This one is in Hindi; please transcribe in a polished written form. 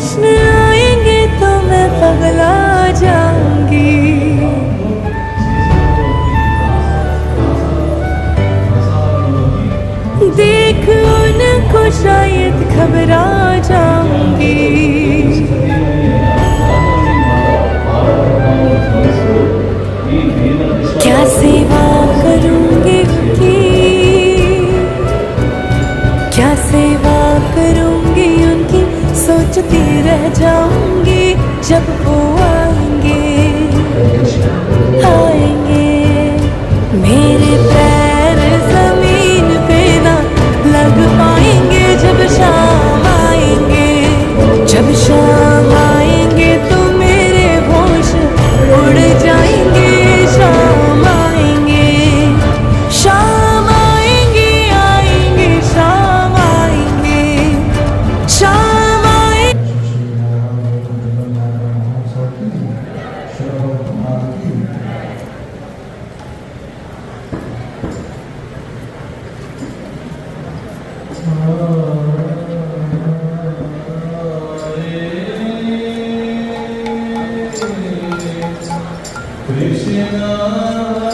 कृष्ण आएंगे तो मैं पगला जाऊंगी। देख उनको शायद घबरा जाऊंगी। क्या सेवा करूंगी उनकी, क्या सेवा करूंगी उनकी, सोचती रह जाऊंगी जब वो आएंगे। आएंगे मेरे पैर जमीन पे ना लग पाएंगे जब शाम आएंगे। जब शाम आएंगे तो मेरे होश उड़ जाएंगे। शाम आएंगे, शाम आएंगे, आएंगे शाम आएंगे, शाम आएंगे। Krishna